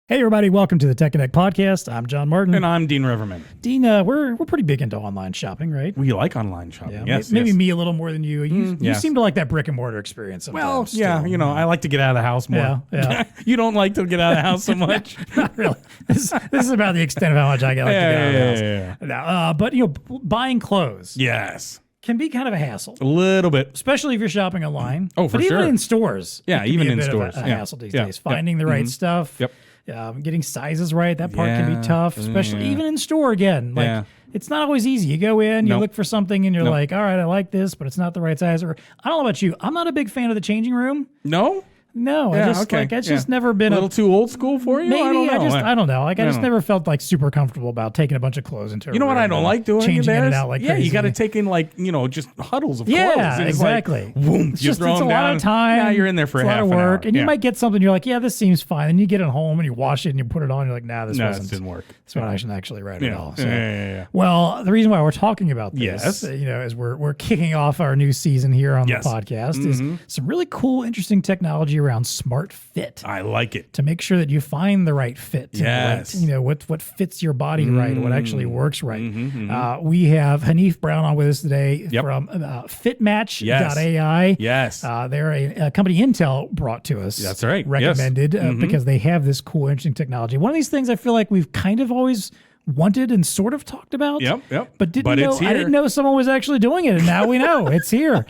Hey everybody, welcome to the TEConnect Podcast. I'm John Martin. And I'm Dean Riverman. Dean, we're pretty big into online shopping, right? We like online shopping, Yeah, yes. maybe yes. me a little more than you. You yes. seem to like that brick and mortar experience Well, sometimes. yeah, still. I like to get out of the house more. Yeah. You don't like to get out of the house so much? Not really. This is about the extent of how much I like to get out of the house. Yeah. Now, but buying clothes Yes. can be kind of a hassle, A little bit. especially if you're shopping online. Oh, for but sure. even in stores. Yeah, it can even be a in bit stores. Of a Yeah. hassle these Yeah. days. Finding the right stuff. Yep. Getting sizes right, that part can Yeah. be tough, especially Yeah. even in store again. Like, Yeah. it's not always easy. You go in, you Nope. look for something, and you're Nope. like, all right, I like this, but it's not the right size. Or I don't know about you. I'm not a big fan of the changing room. No? No, Yeah, it's just never been a little too old school for you? maybe I don't know. I don't know. Like I just don't never felt like super comfortable about taking a bunch of clothes into a You know what room I don't and like doing? changing in and Theirs? out like yeah, crazy. you got to take in just huddles of clothes. Yeah, And it's exactly. Like, boom, It's you just throw it's a them lot down. of time. Yeah, you're in there for it's a lot half of an hour. work, and you Yeah. might get something. You're like, yeah, this seems fine. And you get it home and you wash it and you put it on. You're like, nah, this No, wasn't. this didn't work. This one I shouldn't actually write at all. So. Yeah. Well, the reason why we're talking about this, Yes. is we're kicking off our new season here on Yes. the podcast. Is some really cool, interesting technology around smart fit I like it. to make sure that you find the right fit. Yes. And what fits your body right, what actually works right. We have Haniff Brown on with us today Yep. from FitMatch.ai. Yes. They're a company Intel brought to us. That's right. Yes. Recommended because they have this cool, interesting technology. One of these things I feel like we've kind of always wanted and sort of talked about. Yep. But it's I here. didn't know someone was actually doing it, and now we know it's here.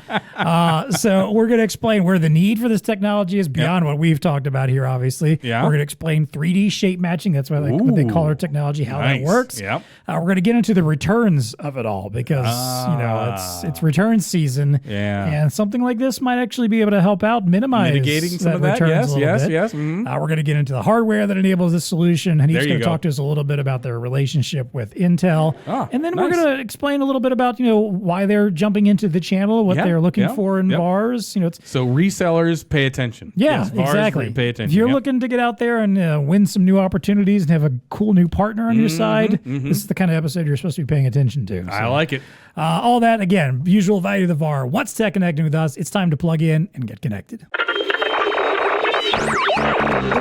So we're going to explain where the need for this technology is beyond what we've talked about here. Obviously, Yeah. We're going to explain 3D shape matching. That's what they call our technology, how that Nice. works. Yep. We're going to get into the returns of it all because it's return season. Yeah. And something like this might actually be able to help out minimize Mitigating some of that. returns a little Yes. bit. Yes. Mhm. We're going to get into the hardware that enables this solution. And he's There you going to go. talk to us a little bit about their relationship with Intel. And then we're nice. going to explain a little bit about, why they're jumping into the channel, what Yeah, they're looking yeah, for in yep. VARs. It's So resellers, pay attention. yeah, Yes, VARs, exactly. Pay attention. If you're Yep. looking to get out there and win some new opportunities and have a cool new partner on your side, this is the kind of episode you're supposed to be paying attention to. I So, like it. all that, again, usual value of the VAR. What's tech connecting with us? It's time to plug in and get connected.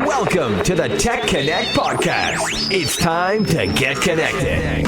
Welcome to the TEConnect Podcast. It's time to get connected.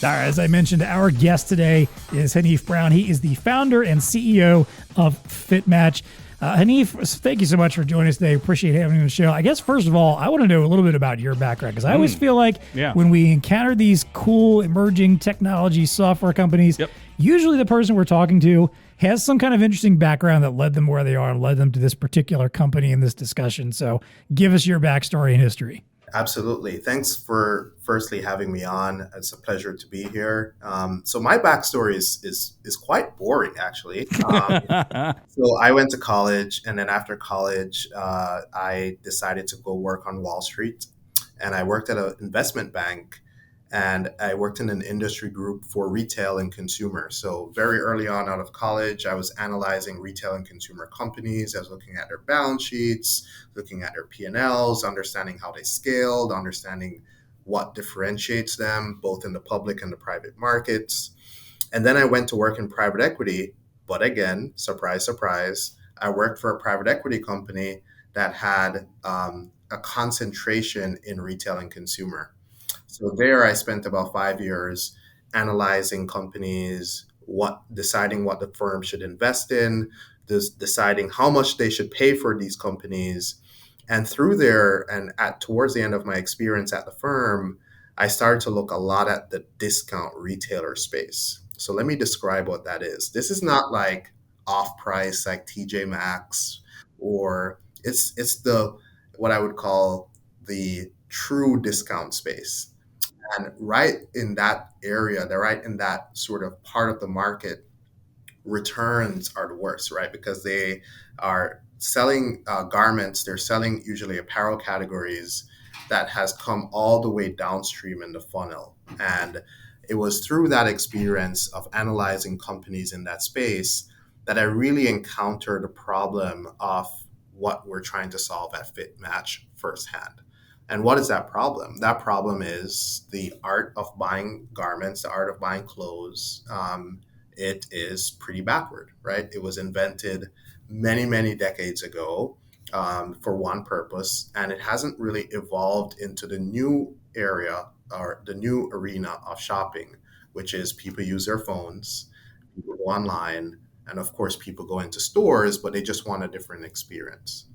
All right, as I mentioned, our guest today is Haniff Brown. He is the founder and CEO of FitMatch. Haniff, thank you so much for joining us today. Appreciate having you on the show. I guess, first of all, I want to know a little bit about your background because I always feel like when we encounter these cool emerging technology software companies, usually the person we're talking to has some kind of interesting background that led them where they are and led them to this particular company in this discussion. So give us your backstory and history. Absolutely. Thanks for firstly having me on. It's a pleasure to be here. So my backstory is quite boring, actually. So I went to college, and then after college, I decided to go work on Wall Street, and I worked at an investment bank, and I worked in an industry group for retail and consumer. So very early on out of college, I was analyzing retail and consumer companies. I was looking at their balance sheets, looking at their P&Ls, understanding how they scaled, understanding what differentiates them, both in the public and the private markets. And then I went to work in private equity. But again, surprise, surprise, I worked for a private equity company that had a concentration in retail and consumer. So there I spent about 5 years analyzing companies, deciding what the firm should invest in, deciding how much they should pay for these companies. And through there, and towards the end of my experience at the firm, I started to look a lot at the discount retailer space. So let me describe what that is. This is not like off-price like TJ Maxx, or it's what I would call the true discount space. And right in that area, they're right in that sort of part of the market, returns are the worst, right? Because they are selling garments, they're selling usually apparel categories that has come all the way downstream in the funnel. And it was through that experience of analyzing companies in that space that I really encountered the problem of what we're trying to solve at FitMatch firsthand. And what is that problem? That problem is the art of buying garments, the art of buying clothes. It is pretty backward, right? It was invented many, many decades ago for one purpose, and it hasn't really evolved into the new area or the new arena of shopping, which is people use their phones, people go online, and of course, people go into stores, but they just want a different experience.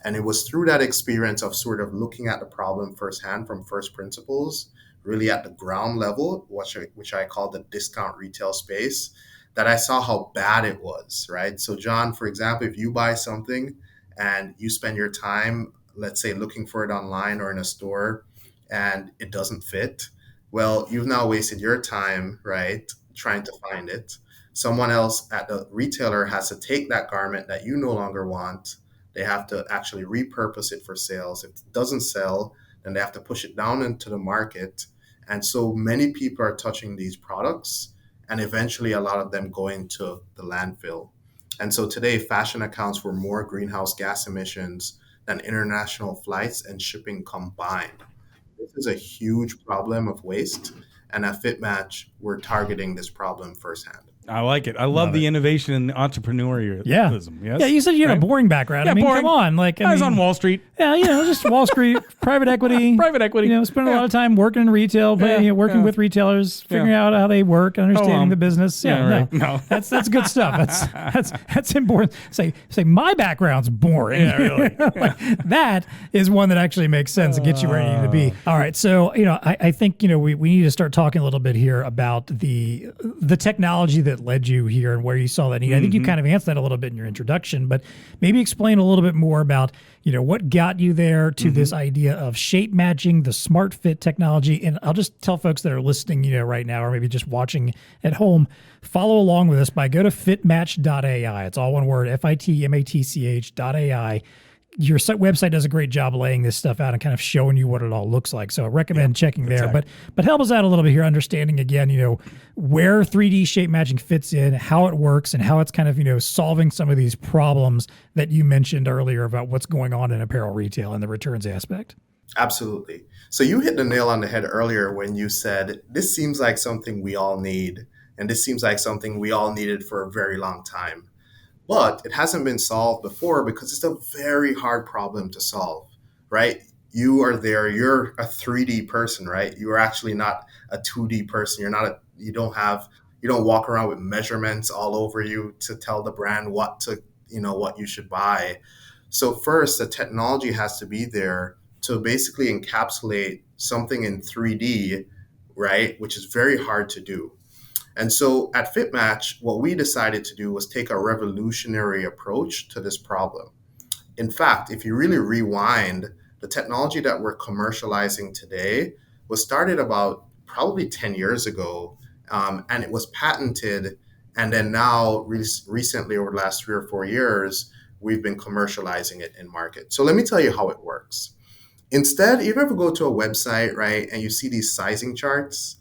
And it was through that experience of sort of looking at the problem firsthand from first principles, really at the ground level, which I call the discount retail space, that I saw how bad it was, right? So, John, for example, if you buy something and you spend your time, let's say, looking for it online or in a store and it doesn't fit, well, you've now wasted your time, right, trying to find it. Someone else at the retailer has to take that garment that you no longer want. They have to actually repurpose it for sales. If it doesn't sell, then they have to push it down into the market. And so many people are touching these products, and eventually a lot of them going to the landfill. And so today, fashion accounts for more greenhouse gas emissions than international flights and shipping combined. This is a huge problem of waste. And at FitMatch, we're targeting this problem firsthand. I like it. I love the innovation and entrepreneurialism. Yeah. Yes? Yeah, you said you had a boring background. Yeah, I mean, boring. come on. Like, I was on Wall Street. Yeah, just Wall Street, private equity. Private equity. Spending a lot of time working in retail, working with retailers, figuring out how they work, understanding the business. right. No, that's good stuff. That's important. Say my background's boring. Yeah, really. Like, that is one that actually makes sense and gets you where you need to be. All right, so I think we need to start talking a little bit here about the technology that led you here and where you saw that need. I think you kind of answered that a little bit in your introduction, but maybe explain a little bit more about what got you there to this idea of shape matching, the smart fit technology. And I'll just tell folks that are listening, right now, or maybe just watching at home, follow along with us by go to fitmatch.ai. It's all one word, fitmatch.ai. Your website does a great job laying this stuff out and kind of showing you what it all looks like. So I recommend checking there. Exactly. But help us out a little bit here, understanding again, where 3D shape matching fits in, how it works, and how it's kind of, solving some of these problems that you mentioned earlier about what's going on in apparel retail and the returns aspect. Absolutely. So you hit the nail on the head earlier when you said, this seems like something we all need, and this seems like something we all needed for a very long time. But it hasn't been solved before because it's a very hard problem to solve, right? You are there, you're a 3D person, right? You are actually not a 2D person. You don't walk around with measurements all over you to tell the brand what you should buy. So first, the technology has to be there to basically encapsulate something in 3D, right? Which is very hard to do. And so at FitMatch, what we decided to do was take a revolutionary approach to this problem. In fact, if you really rewind, the technology that we're commercializing today was started about probably 10 years ago, and it was patented. And then now, recently, over the last 3 or 4 years, we've been commercializing it in market. So let me tell you how it works. Instead, you ever go to a website, right, and you see these sizing charts,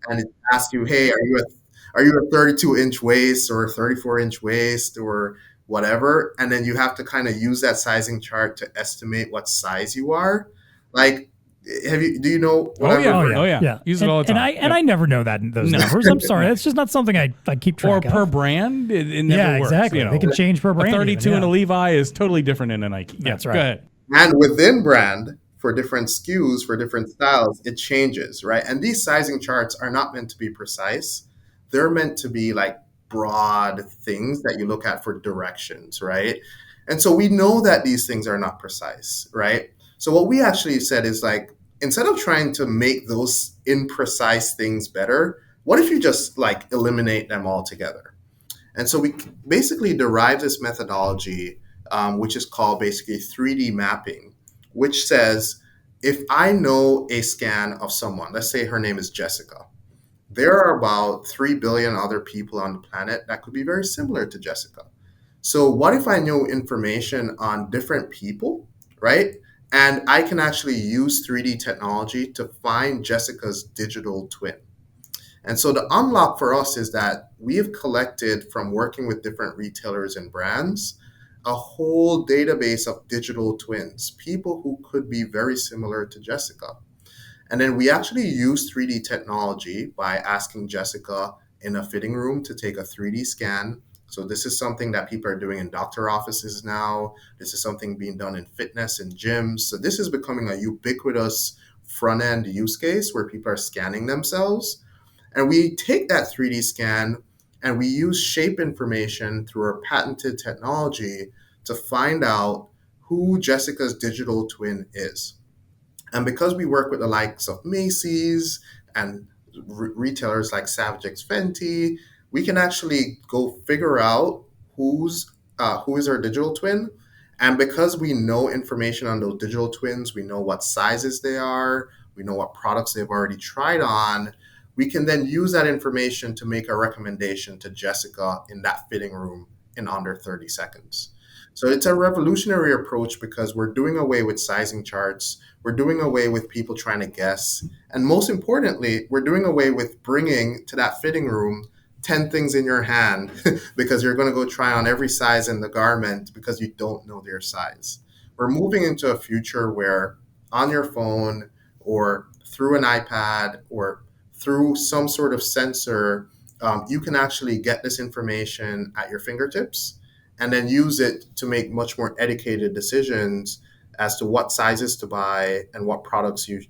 and it asks you, hey, are you a 32-inch waist or a 34-inch waist or whatever? And then you have to kind of use that sizing chart to estimate what size you are. Like, do you know what Oh yeah. Use it all the time. And I never know those numbers. I'm sorry. It's just not something I keep track or of. per brand, it never works. Exactly. They can change per brand. A 32 in a Levi is totally different than a Nike. That's right. Go ahead. And within brand, for different SKUs, for different styles, it changes, right? And these sizing charts are not meant to be precise. They're meant to be like broad things that you look at for directions, right? And so we know that these things are not precise, right? So what we actually said is like, instead of trying to make those imprecise things better, what if you just like eliminate them altogether? And so we basically derived this methodology, which is called basically 3D mapping, which says, if I know a scan of someone, let's say her name is Jessica, there are about 3 billion other people on the planet that could be very similar to Jessica. So what if I know information on different people, right? And I can actually use 3D technology to find Jessica's digital twin. And so the unlock for us is that we have collected from working with different retailers and brands a whole database of digital twins, people who could be very similar to Jessica. And then we actually use 3D technology by asking Jessica in a fitting room to take a 3D scan. So this is something that people are doing in doctor offices now. This is something being done in fitness and gyms. So this is becoming a ubiquitous front end use case where people are scanning themselves. And we take that 3D scan and we use shape information through our patented technology to find out who Jessica's digital twin is. And because we work with the likes of Macy's and retailers like Savage X Fenty, we can actually go figure out who is our digital twin. And because we know information on those digital twins, we know what sizes they are, we know what products they've already tried on, we can then use that information to make a recommendation to Jessica in that fitting room in under 30 seconds. So it's a revolutionary approach because we're doing away with sizing charts. We're doing away with people trying to guess. And most importantly, we're doing away with bringing to that fitting room 10 things in your hand because you're going to go try on every size in the garment because you don't know their size. We're moving into a future where on your phone or through an iPad or through some sort of sensor, you can actually get this information at your fingertips and then use it to make much more educated decisions as to what sizes to buy and what products you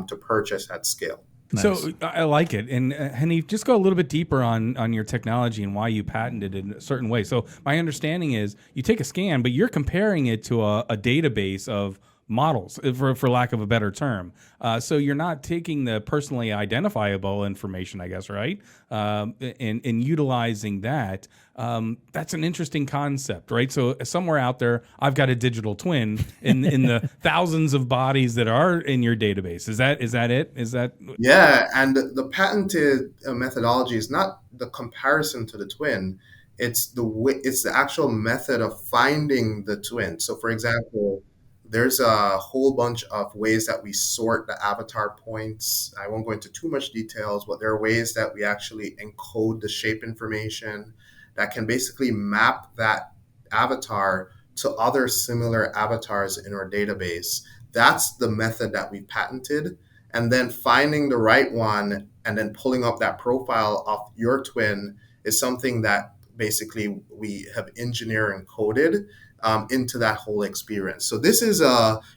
to purchase at scale. Nice. So I like it. And Haniff, just go a little bit deeper on your technology and why you patented it in a certain way. So my understanding is you take a scan, but you're comparing it to a database of models, for lack of a better term. So you're not taking the personally identifiable information, I guess, right? And utilizing that. That's an interesting concept, right? So somewhere out there, I've got a digital twin in the thousands of bodies that are in your database. Is that it? Is that? Yeah, and the patented methodology is not the comparison to the twin. It's the actual method of finding the twin. So, for example, there's a whole bunch of ways that we sort the avatar points. I won't go into too much details, but there are ways that we actually encode the shape information that can basically map that avatar to other similar avatars in our database. That's the method that we patented. And then finding the right one and then pulling up that profile of your twin is something that basically we have engineered and coded into that whole experience. So this is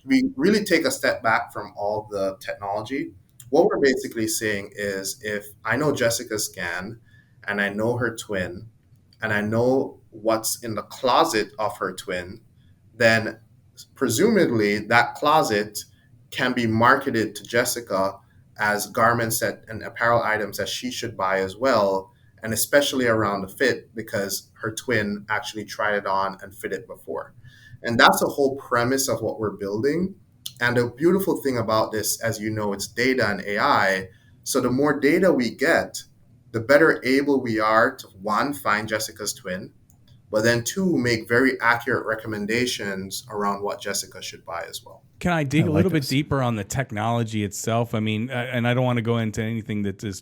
we really take a step back from all the technology. What we're basically saying is if I know Jessica's scan and I know her twin and I know what's in the closet of her twin, then presumably that closet can be marketed to Jessica as garments and apparel items that she should buy as well, and especially around the fit because her twin actually tried it on and fit it before. And that's the whole premise of what we're building. And the beautiful thing about this, as you know, it's data and AI. So the more data we get, the better able we are to, one, find Jessica's twin, but then two, make very accurate recommendations around what Jessica should buy as well. Can I dig a little bit deeper on the technology itself? I mean, and I don't want to go into anything that is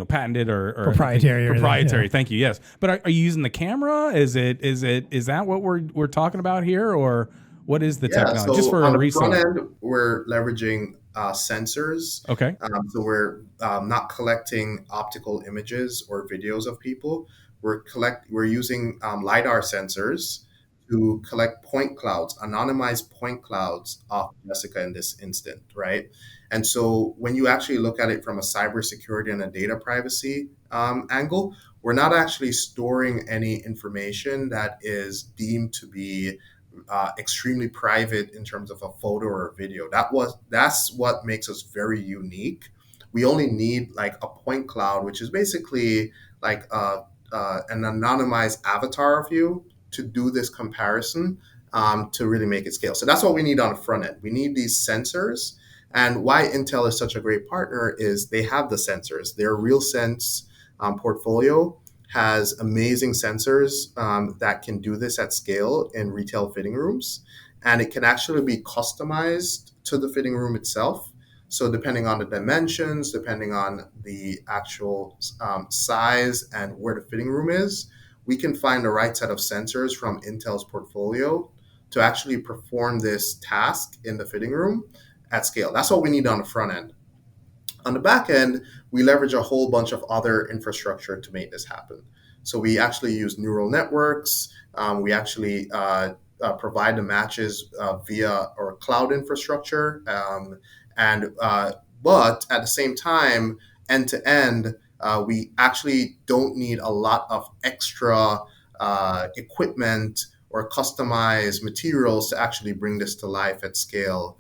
patented or proprietary. Proprietary. Yeah. Thank you. Yes, but are you using the camera? Is that what we're talking about here, or what is the technology? So just for on a the reseller. front end, we're leveraging sensors. Okay. So we're not collecting optical images or videos of people. We're using LiDAR sensors to collect point clouds, anonymized point clouds of Jessica in this instant, right? And so when you actually look at it from a cybersecurity and a data privacy angle, we're not actually storing any information that is deemed to be extremely private in terms of a photo or a video. That's what makes us very unique. We only need like a point cloud, which is basically like an anonymized avatar of you to do this comparison to really make it scale. So that's what we need on the front end. We need these sensors. And why Intel is such a great partner is they have the sensors. Their RealSense portfolio has amazing sensors that can do this at scale in retail fitting rooms. And it can actually be customized to the fitting room itself. So depending on the dimensions, depending on the actual size and where the fitting room is, we can find the right set of sensors from Intel's portfolio to actually perform this task in the fitting room at scale. That's what we need on the front end. On the back end, we leverage a whole bunch of other infrastructure to make this happen. So we actually use neural networks. We actually provide the matches via our cloud infrastructure. But at the same time, end to end, we actually don't need a lot of extra equipment or customized materials to actually bring this to life at scale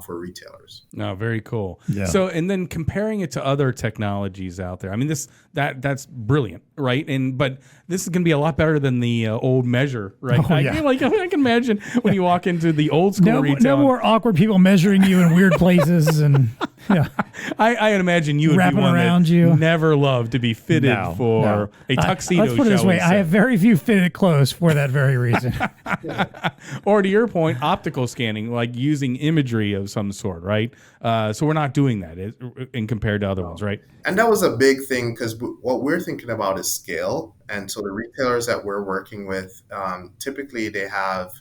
for retailers. No, very cool. Yeah. So, and then comparing it to other technologies out there. I mean, that's brilliant, right? But this is going to be a lot better than the old measure, right? Oh, yeah. I can imagine when you walk into the old school retail. No more awkward people measuring you in weird places, and I imagine you would wrapping be one around that you. never loved to be fitted for a tuxedo. Let's put it this way: I have very few fitted clothes for that very reason. Or to your point, optical scanning, like using imagery of some sort, right? So we're not doing that in compared to other ones, right? And that was a big thing because what we're thinking about is scale. And so the retailers that we're working with, typically they have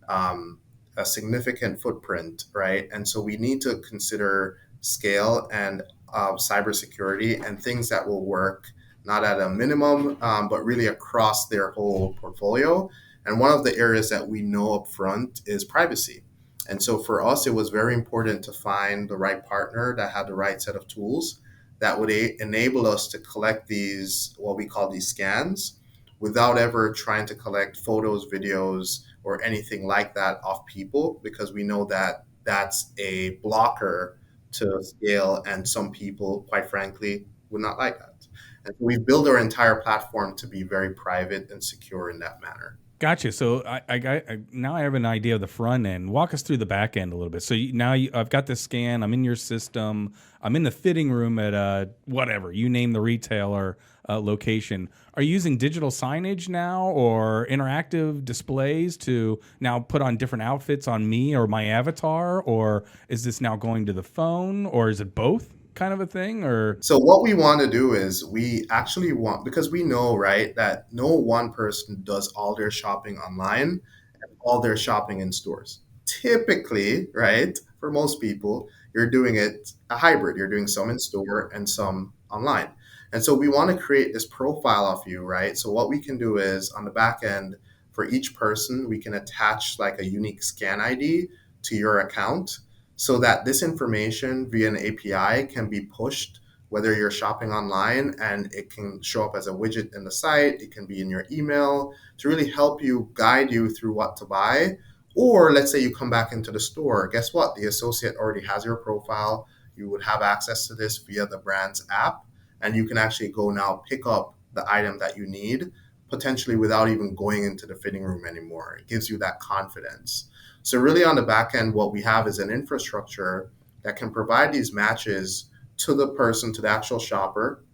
a significant footprint, right? And so we need to consider scale and cybersecurity and things that will work not at a minimum, but really across their whole portfolio. And one of the areas that we know up front is privacy. And so for us, it was very important to find the right partner that had the right set of tools that would enable us to collect these, what we call these scans, without ever trying to collect photos, videos, or anything like that off people, because we know that that's a blocker to scale, and some people, quite frankly, would not like that. And we've built our entire platform to be very private and secure in that manner. Gotcha. So now I have an idea of the front end. Walk us through the back end a little bit. So I've got this scan. I'm in your system. I'm in the fitting room at whatever you name the retailer location. Are you using digital signage now or interactive displays to now put on different outfits on me or my avatar, or is this now going to the phone, or is it both? Kind of a thing? Or so what we want to do is we actually want, because we know, right, that no one person does all their shopping online and all their shopping in stores. Typically, right, for most people, you're doing it a hybrid. You're doing some in store and some online. And so we want to create this profile of you, right? So what we can do is on the back end, for each person, we can attach like a unique scan ID to your account, so that this information via an API can be pushed, whether you're shopping online, and it can show up as a widget in the site. It can be in your email to really help you, guide you through what to buy. Or let's say you come back into the store. Guess what? The associate already has your profile. You would have access to this via the brand's app, and you can actually go now pick up the item that you need, potentially without even going into the fitting room anymore. It gives you that confidence. So really on the back end, what we have is an infrastructure that can provide these matches to the person, to the actual shopper,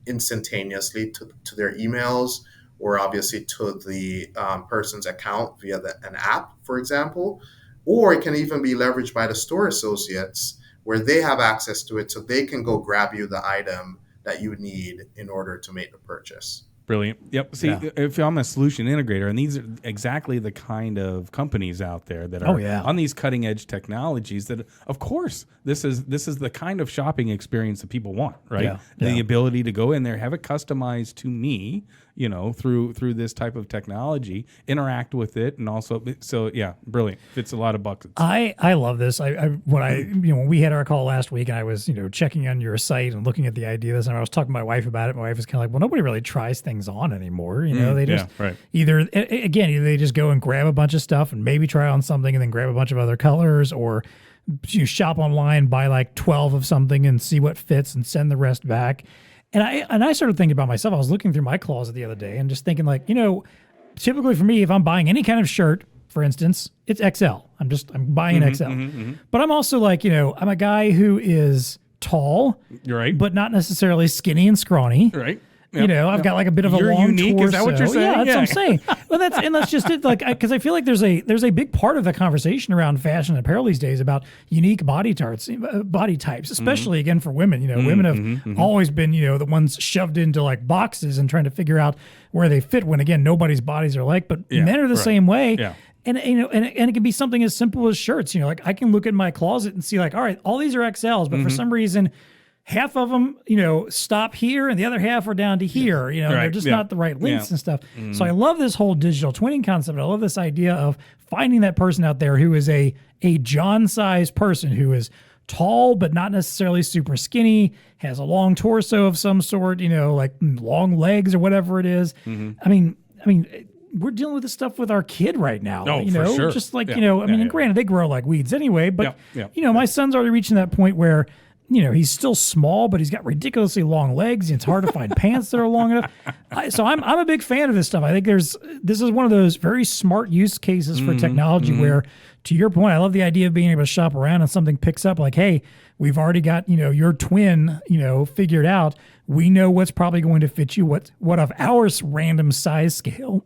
instantaneously to their emails, or obviously to the person's account via an app, for example. Or it can even be leveraged by the store associates where they have access to it, so they can go grab you the item that you need in order to make the purchase. Brilliant. Yep. See, if I'm a solution integrator, and these are exactly the kind of companies out there that are on these cutting edge technologies, that of course this is the kind of shopping experience that people want, right? Yeah. The ability to go in there, have it customized to me, through this type of technology, interact with it, and also, so yeah, brilliant. Fits a lot of buckets. I love this. When we had our call last week, and I was checking on your site and looking at the ideas, and I was talking to my wife about it. My wife was kind of like, well, nobody really tries things on anymore. They just either they just go and grab a bunch of stuff and maybe try on something, and then grab a bunch of other colors, or you shop online, buy like 12 of something and see what fits and send the rest back. And I started thinking about myself. I was looking through my closet the other day and just thinking like, typically for me, if I'm buying any kind of shirt, for instance, it's XL. I'm buying an XL. But I'm also like, I'm a guy who is tall, You're right, but not necessarily skinny and scrawny. Right. You know, I've got like a bit of a You're long unique. torso. Is that what you're saying? Yeah, that's what I'm saying. Well, that's just it. Like, because I feel like there's a big part of the conversation around fashion and apparel these days about unique body types, especially again for women. You know, women have always been, you know, the ones shoved into like boxes and trying to figure out where they fit. When again, nobody's bodies are like, but men are the same way. Yeah. And you know, and it can be something as simple as shirts. You know, like I can look at my closet and see like, all right, all these are XLs, but for some reason, half of them, you know, stop here, and the other half are down to here. You know, they're just not the right lengths and stuff. So I love this whole digital twinning concept. I love this idea of finding that person out there who is a John-sized person who is tall but not necessarily super skinny, has a long torso of some sort. You know, like long legs or whatever it is. I mean. We're dealing with this stuff with our kid right now. Oh, you know, for sure. just like, you know, I mean, and granted, they grow like weeds anyway, but, Yeah. you know, my son's already reaching that point where, you know, he's still small, but he's got ridiculously long legs. And it's hard to find pants that are long enough. So I'm a big fan of this stuff. I think this is one of those very smart use cases for technology where, to your point, I love the idea of being able to shop around and something picks up like, hey, we've already got, you know, your twin, you know, figured out. We know what's probably going to fit you. What of our random size scale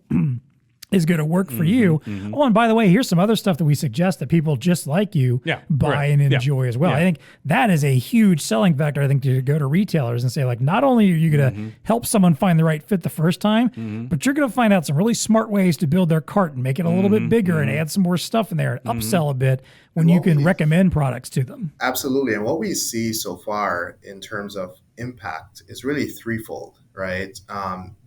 is going to work for you. Oh, and by the way, here's some other stuff that we suggest that people just like you buy and enjoy as well. I think that is a huge selling factor, I think, to go to retailers and say, like, not only are you going to help someone find the right fit the first time, but you're going to find out some really smart ways to build their cart and make it a little bit bigger and add some more stuff in there and upsell a bit when you can recommend products to them. Absolutely. And what we see so far in terms of impact is really threefold, right?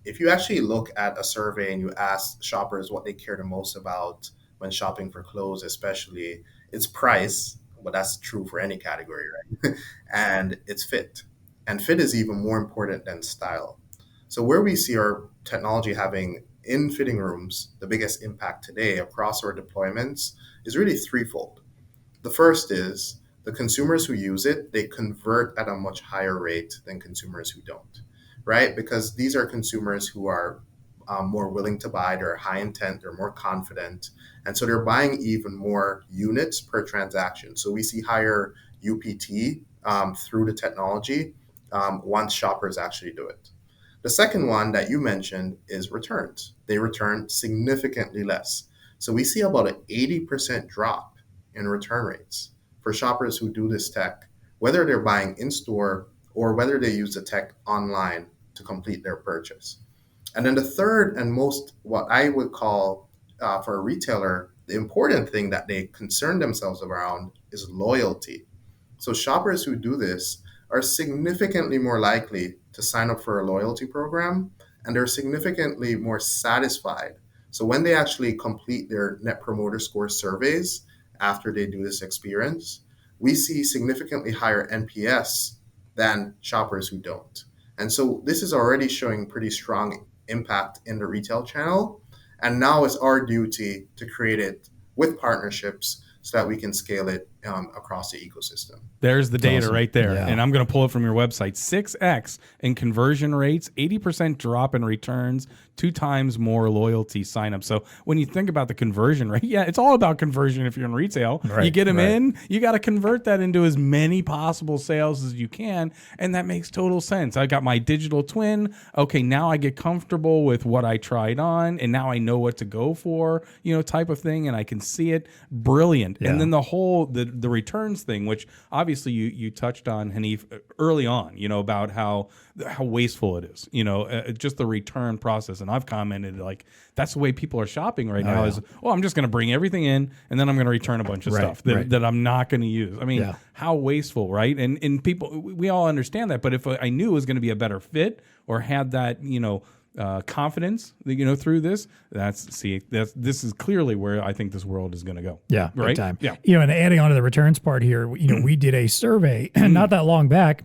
If you actually look at a survey and you ask shoppers what they care the most about when shopping for clothes, especially, it's price, but that's true for any category, right? And it's fit. And fit is even more important than style. So where we see our technology having in fitting rooms the biggest impact today across our deployments is really threefold. The first is the consumers who use it, they convert at a much higher rate than consumers who don't, right? Because these are consumers who are more willing to buy, they're high intent, they're more confident, and so they're buying even more units per transaction. So we see higher UPT through the technology once shoppers actually do it. The second one that you mentioned is returns. They return significantly less. So we see about an 80% drop in return rates for shoppers who do this tech, whether they're buying in-store or whether they use the tech online to complete their purchase. And then the third and most, what I would call for a retailer, the important thing that they concern themselves around is loyalty. So shoppers who do this are significantly more likely to sign up for a loyalty program, and they're significantly more satisfied. So when they actually complete their Net Promoter Score surveys after they do this experience, we see significantly higher NPS than shoppers who don't. And so this is already showing pretty strong impact in the retail channel. And now it's our duty to create it with partnerships so that we can scale it across the ecosystem. There's the data awesome. right there. Yeah. And I'm going to pull it from your website. 6x in conversion rates, 80% drop in returns, 2 times more loyalty signups. So when you think about the conversion rate, it's all about conversion if you're in retail. Right, you get them in, you got to convert that into as many possible sales as you can. And that makes total sense. I got my digital twin. Okay, now I get comfortable with what I tried on, and now I know what to go for, type of thing, and I can see it. Brilliant. Yeah. And then the whole, the returns thing, which obviously you touched on, Haniff, early on, about how wasteful it is, just the return process. And I've commented, like, that's the way people are shopping right now is, I'm just going to bring everything in and then I'm going to return a bunch of stuff that I'm not going to use. I mean, how wasteful, right? And people, we all understand that. But if I knew it was going to be a better fit or had that, confidence, through this, this is clearly where I think this world is going to go. Yeah, right. Big time. Yeah. And adding on to the returns part here, we did a survey not that long back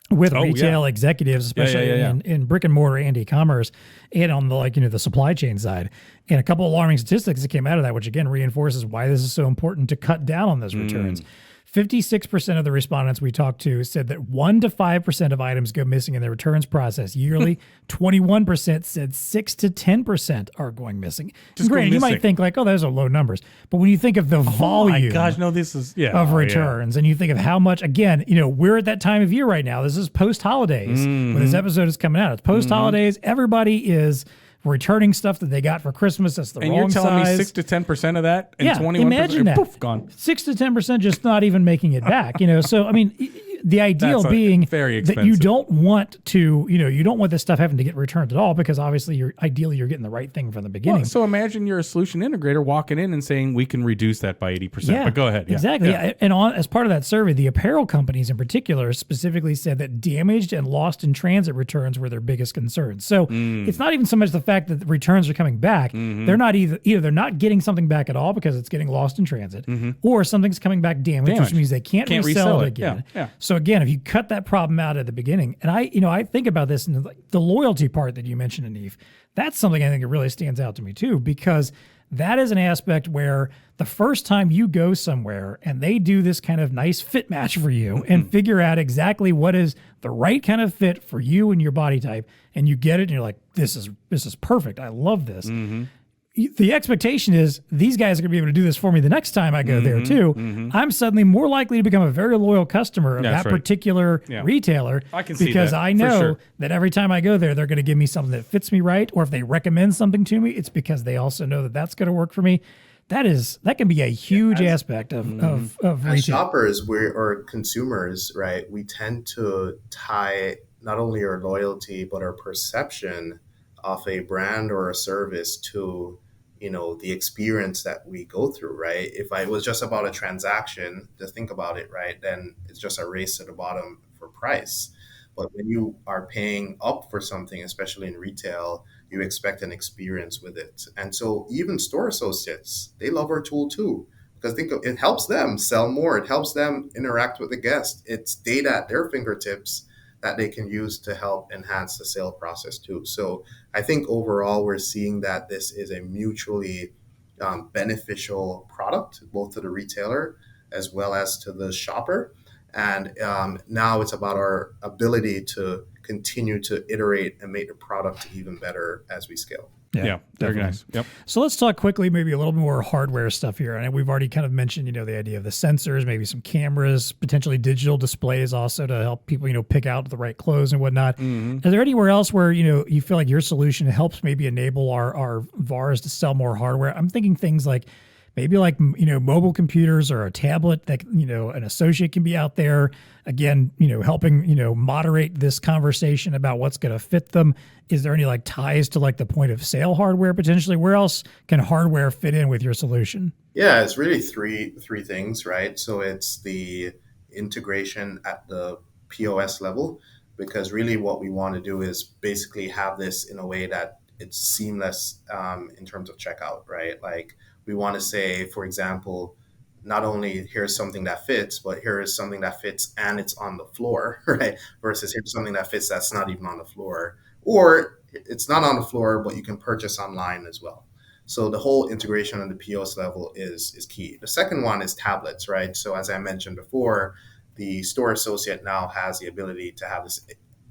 with retail executives, especially in brick and mortar and e-commerce, and on the the supply chain side, and a couple of alarming statistics that came out of that, which again reinforces why this is so important to cut down on those returns. 56% of the respondents we talked to said that 1 to 5% of items go missing in the returns process yearly. 21% said 6 to 10% are going missing. Just Granted, you might think like, oh, those are low numbers. But when you think of the volume of returns and you think of how much, again, we're at that time of year right now. This is post-holidays when this episode is coming out. It's post-holidays. Everybody is returning stuff that they got for Christmas that's the wrong size. And you're telling me 6 to 10% of that and 21% imagine that. Poof, gone. 6 to 10% just not even making it back, So, I mean, the ideal being that you don't want to, you don't want this stuff having to get returned at all because obviously ideally you're getting the right thing from the beginning. Well, so imagine you're a solution integrator walking in and saying we can reduce that by 80%. Yeah, but go ahead. Exactly. Yeah. And as part of that survey, the apparel companies in particular specifically said that damaged and lost in transit returns were their biggest concerns. So it's not even so much the fact that the returns are coming back. They're not either they're not getting something back at all because it's getting lost in transit, or something's coming back damaged, which means they can't resell it again. Yeah. So again, if you cut that problem out at the beginning, and I think about this and the loyalty part that you mentioned, Haniff, that's something I think that really stands out to me too, because that is an aspect where the first time you go somewhere and they do this kind of nice fit match for you and figure out exactly what is the right kind of fit for you and your body type, and you get it and you're like, this is perfect. I love this. The expectation is these guys are going to be able to do this for me the next time I go there too. I'm suddenly more likely to become a very loyal customer of that particular retailer because I know that every time I go there, they're going to give me something that fits me right. Or if they recommend something to me, it's because they also know that that's going to work for me. That can be a huge aspect of retail. As shoppers or consumers, right? We tend to tie not only our loyalty, but our perception of a brand or a service to the experience that we go through, right? If it was just about a transaction, to think about it, right, then it's just a race to the bottom for price. But when you are paying up for something, especially in retail, you expect an experience with it. And so even store associates, they love our tool too, because it helps them sell more. It helps them interact with the guest. It's data at their fingertips that they can use to help enhance the sale process too. So I think overall we're seeing that this is a mutually beneficial product, both to the retailer as well as to the shopper. And now it's about our ability to continue to iterate and make the product even better as we scale. Yeah, very nice. Yep. So let's talk quickly, maybe a little more hardware stuff here. And we've already kind of mentioned, the idea of the sensors, maybe some cameras, potentially digital displays also to help people, pick out the right clothes and whatnot. Is there anywhere else where, you feel like your solution helps maybe enable our VARs to sell more hardware? I'm thinking things like maybe mobile computers or a tablet that, an associate can be out there, again, helping, moderate this conversation about what's going to fit them. Is there any ties to the point of sale hardware potentially? Where else can hardware fit in with your solution? Yeah, it's really three things, right? So it's the integration at the POS level, because really what we want to do is basically have this in a way that it's seamless in terms of checkout, right? We want to say, for example, not only here's something that fits, but here is something that fits and it's on the floor, right? Versus here's something that fits that's not even on the floor. Or it's not on the floor, but you can purchase online as well. So the whole integration on the POS level is key. The second one is tablets, right? So as I mentioned before, the store associate now has the ability to have this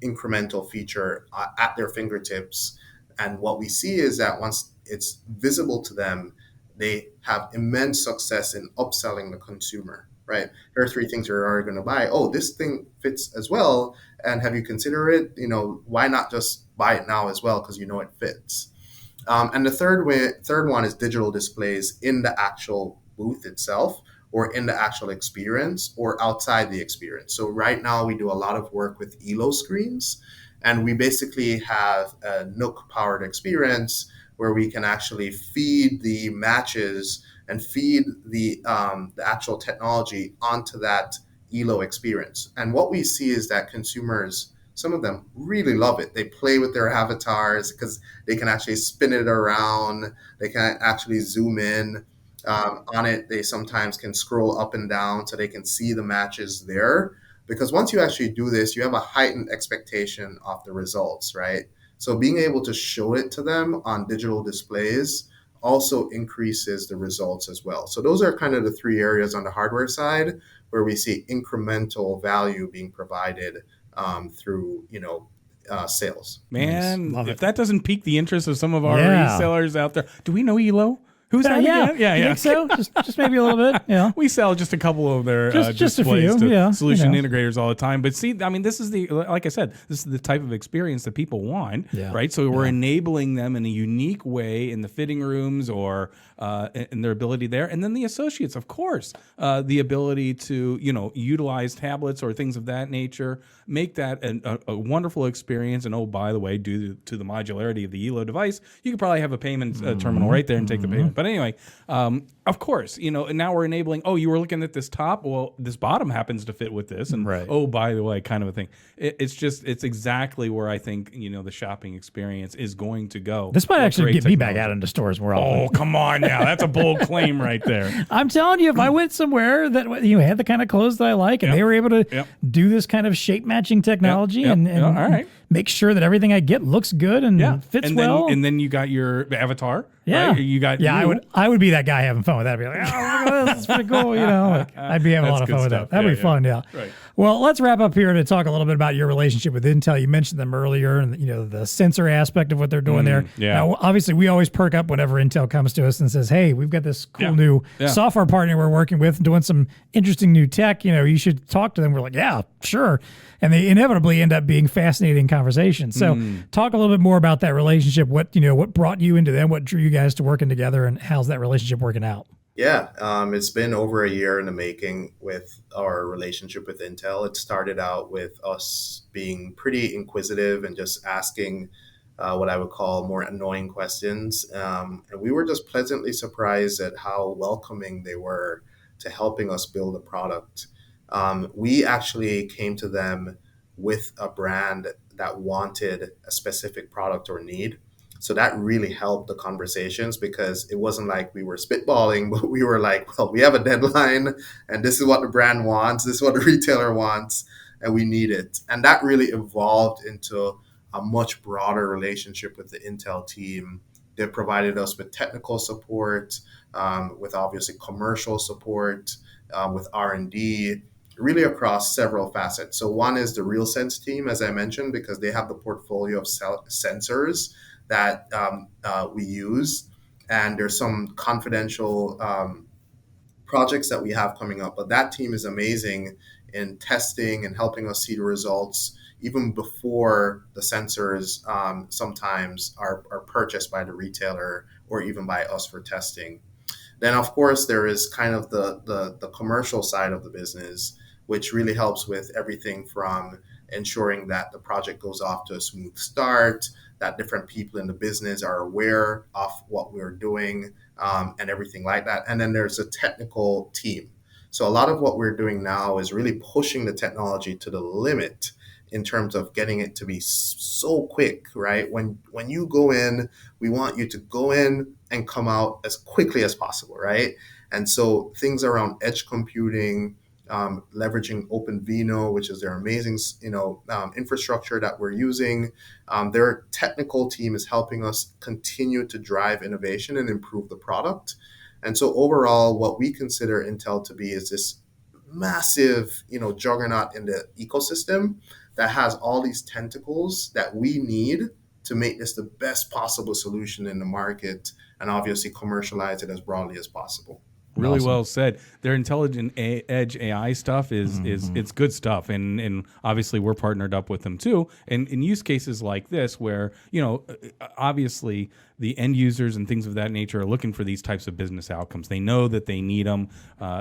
incremental feature at their fingertips. And what we see is that once it's visible to them, they have immense success in upselling the consumer, right? There are three things you're already going to buy. Oh, this thing fits as well. And have you considered it? Why not just buy it now as well? Because it fits. And the third one is digital displays in the actual booth itself, or in the actual experience, or outside the experience. So right now we do a lot of work with ELO screens, and we basically have a Nook-powered experience where we can actually feed the matches and feed the actual technology onto that ELO experience. And what we see is that consumers, some of them really love it. They play with their avatars because they can actually spin it around. They can actually zoom in on it. They sometimes can scroll up and down so they can see the matches there. Because once you actually do this, you have a heightened expectation of the results, right? So being able to show it to them on digital displays also increases the results as well. So those are kind of the three areas on the hardware side where we see incremental value being provided through, sales. Man, Love if it. that doesn't pique the interest of some of our Yeah. resellers out there, do we know Elo? Who's that Yeah, again? You think so? Just maybe a little bit. Yeah. We sell just a couple of their Just a displays few, to yeah, solution you know. integrators all the time. But see, I mean, this is like I said, this is the type of experience that people want, Yeah. right? So we're enabling them in a unique way in the fitting rooms or in their ability there. And then the associates, of course, the ability to, utilize tablets or things of that nature, make that a wonderful experience. And oh, by the way, due to the modularity of the Elo device, you could probably have a payment terminal right there and take the payment. But anyway, of course, now we're enabling, oh, you were looking at this top. Well, this bottom happens to fit with this. And Right. oh, by the way, kind of a thing. It's exactly where I think, the shopping experience is going to go. This might with actually great get me back technology. out into stores more often. Oh, come on now. That's a bold claim right there. I'm telling you, if I went somewhere that had the kind of clothes that I like, and they were able to do this kind of shape matching technology and all right. make sure that everything I get looks good and fits and well. then you got your avatar. Yeah, right? You got I would be that guy having fun with that. I'd be like, oh, look at this, it's pretty cool. I'd be having a lot of That's fun with good that. stuff. That'd Yeah, be fun. Yeah. Right. Well, let's wrap up here to talk a little bit about your relationship with Intel. You mentioned them earlier, and the sensor aspect of what they're doing there. yeah. Now, obviously, we always perk up whenever Intel comes to us and says, "Hey, we've got this cool new software partner we're working with, doing some interesting new tech. You should talk to them." We're like, "Yeah, sure." And they inevitably end up being fascinating conversations. So talk a little bit more about that relationship. What brought you into them? What drew you guys to working together, and how's that relationship working out? Yeah, it's been over a year in the making with our relationship with Intel. It started out with us being pretty inquisitive and just asking what I would call more annoying questions. And we were just pleasantly surprised at how welcoming they were to helping us build a product. We actually came to them with a brand that wanted a specific product or need. So that really helped the conversations because it wasn't like we were spitballing, but we were like, well, we have a deadline and this is what the brand wants. This is what the retailer wants and we need it. And that really evolved into a much broader relationship with the Intel team. They provided us with technical support, with obviously commercial support, with R&D, really across several facets. So one is the RealSense team, as I mentioned, because they have the portfolio of sensors that we use. And there's some confidential projects that we have coming up. But that team is amazing in testing and helping us see the results even before the sensors sometimes are purchased by the retailer or even by us for testing. Then, of course, there is kind of the commercial side of the business, which really helps with everything from ensuring that the project goes off to a smooth start, that different people in the business are aware of what we're doing and everything like that. And then there's a technical team. So a lot of what we're doing now is really pushing the technology to the limit in terms of getting it to be so quick, right? When you go in, we want you to go in and come out as quickly as possible, right? And so things around edge computing, leveraging OpenVINO, which is their amazing, infrastructure that we're using. Their technical team is helping us continue to drive innovation and improve the product. And so overall, what we consider Intel to be is this massive, juggernaut in the ecosystem that has all these tentacles that we need to make this the best possible solution in the market and obviously commercialize it as broadly as possible. Really well said. Their intelligent edge AI stuff is it's good stuff, and obviously we're partnered up with them too. And in use cases like this, where obviously the end users and things of that nature are looking for these types of business outcomes. They know that they need them.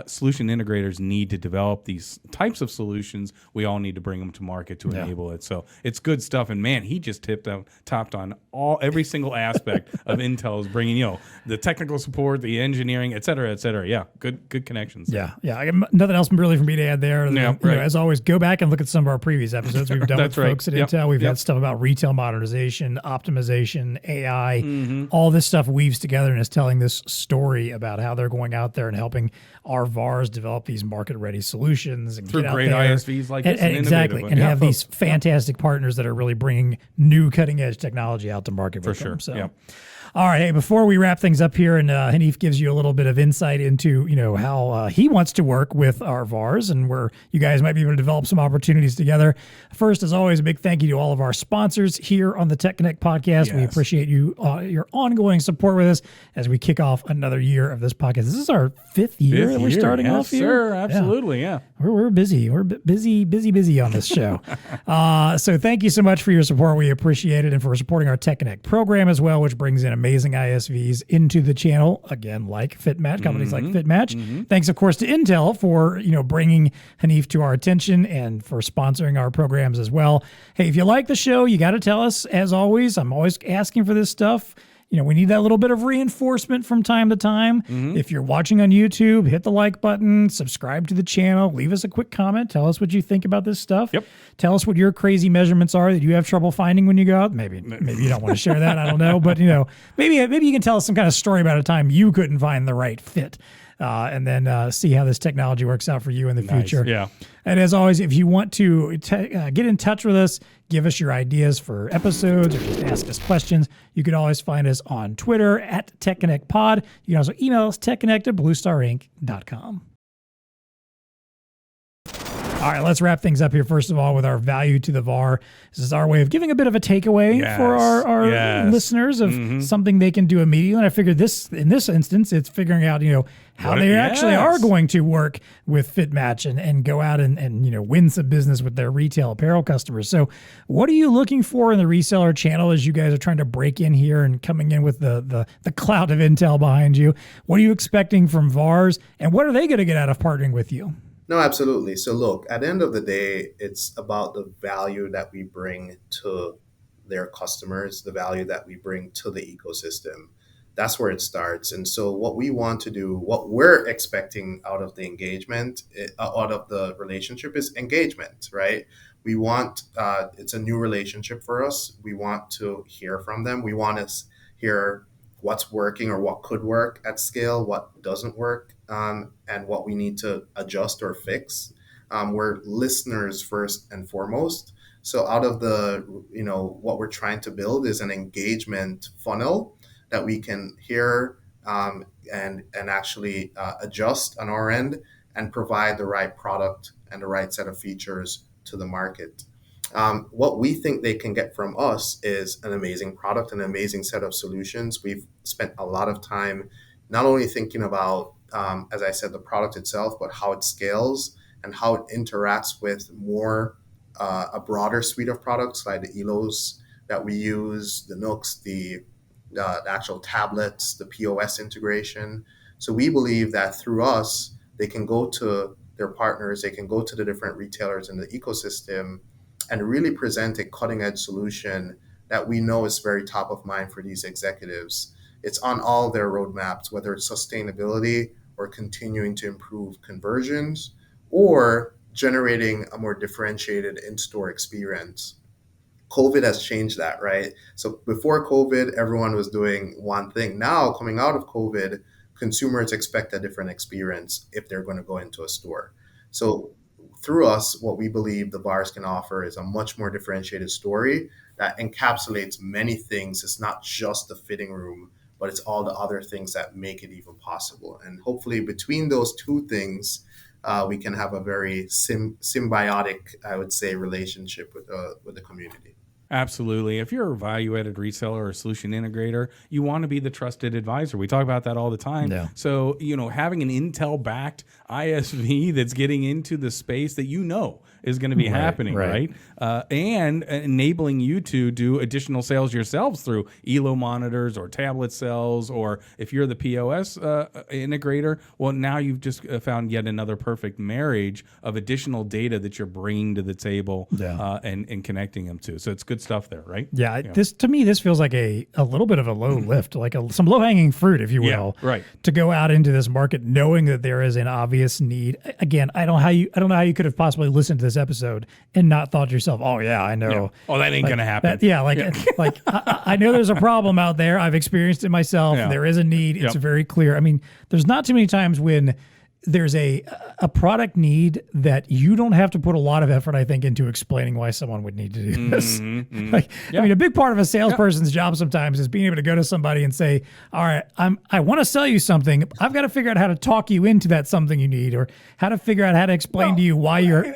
Solution integrators need to develop these types of solutions. We all need to bring them to market to enable it. So it's good stuff. And man, he just topped on every single aspect of Intel's bringing the technical support, the engineering, et cetera, et cetera. Yeah, good connections. Yeah. I got nothing else really for me to add there. As always, go back and look at some of our previous episodes we've done with folks at Intel. We've had stuff about retail modernization, optimization, AI. All this stuff weaves together and is telling this story about how they're going out there and helping our VARs develop these market-ready solutions and through get out great there. ISVs like this. And exactly, and have these fantastic partners that are really bringing new cutting-edge technology out to market with them. So. All right. Hey, before we wrap things up here, and Haniff gives you a little bit of insight into, how he wants to work with our VARs and where you guys might be able to develop some opportunities together. First, as always, a big thank you to all of our sponsors here on the TEConnect podcast. We appreciate you, your ongoing support with us as we kick off another year of this podcast. This is our fifth year that we're starting off here. Sure, absolutely, yeah. We're busy. We're busy on this show. So thank you so much for your support. We appreciate it, and for supporting our TEConnect program as well, which brings in amazing ISVs into the channel. Again, like FitMatch, companies like FitMatch. Thanks, of course, to Intel for bringing Haniff to our attention and for sponsoring our programs as well. Hey, if you like the show, you got to tell us. As always, I'm always asking for this stuff. We need that little bit of reinforcement from time to time. If you're watching on YouTube, hit the like button, subscribe to the channel, leave us a quick comment. Tell us what you think about this stuff. Yep. Tell us what your crazy measurements are that you have trouble finding when you go out. Maybe you don't want to share that. I don't know. But, maybe you can tell us some kind of story about a time you couldn't find the right fit. And then see how this technology works out for you in the future. Yeah. And as always, if you want to get in touch with us, give us your ideas for episodes or just ask us questions, you can always find us on Twitter at TEConnectPod. You can also email us TEConnect@BlueStarInc.com. All right, let's wrap things up here, first of all, with our value to the VAR. This is our way of giving a bit of a takeaway for our listeners of something they can do immediately. And I figured in this instance, it's figuring out, how they actually are going to work with FitMatch and go out and win some business with their retail apparel customers. So what are you looking for in the reseller channel as you guys are trying to break in here and coming in with the cloud of intel behind you? What are you expecting from VARs, and what are they going to get out of partnering with you? No, absolutely. So look, at the end of the day, it's about the value that we bring to their customers, the value that we bring to the ecosystem. That's where it starts. And so what we want to do, what we're expecting out of the engagement, out of the relationship is engagement, right? We want, it's a new relationship for us. We want to hear from them. We want to hear what's working or what could work at scale, what doesn't work, and what we need to adjust or fix. We're listeners first and foremost. So out of the, what we're trying to build is an engagement funnel that we can hear and actually adjust on our end and provide the right product and the right set of features to the market. What we think they can get from us is an amazing product, an amazing set of solutions. We've spent a lot of time not only thinking about, as I said, the product itself, but how it scales and how it interacts with a broader suite of products like the ELOs that we use, the Nooks, the actual tablets, the POS integration. So we believe that through us, they can go to their partners, they can go to the different retailers in the ecosystem and really present a cutting edge solution that we know is very top of mind for these executives. It's on all their roadmaps, whether it's sustainability or continuing to improve conversions or generating a more differentiated in-store experience. COVID has changed that, right? So before COVID, everyone was doing one thing. Now, coming out of COVID, consumers expect a different experience if they're going to go into a store. So through us, what we believe the VARs can offer is a much more differentiated story that encapsulates many things. It's not just the fitting room, but it's all the other things that make it even possible. And hopefully between those two things, we can have a very symbiotic, I would say, relationship with the community. Absolutely. If you're a value-added reseller or solution integrator, you want to be the trusted advisor. We talk about that all the time. Yeah. So, having an Intel-backed ISV that's getting into the space that is going to be happening, right? And enabling you to do additional sales yourselves through ELO monitors or tablet sales, or if you're the POS integrator, well, now you've just found yet another perfect marriage of additional data that you're bringing to the table and connecting them to. So it's good stuff there, right? Yeah. This feels like a little bit of a low lift, like some low-hanging fruit, if you will, to go out into this market knowing that there is an obvious need. Again, I don't know how you could have possibly listened to this episode and not thought to yourself, oh yeah, I know. Yeah. Oh, that ain't gonna happen. I know there's a problem out there. I've experienced it myself. Yeah. There is a need. It's very clear. I mean, there's not too many times when there's a product need that you don't have to put a lot of effort, I think, into explaining why someone would need to do this. Like, I mean, a big part of a salesperson's job sometimes is being able to go to somebody and say, all right, I want to sell you something. I've got to figure out how to talk you into that something you need, or how to figure out how to explain to you why you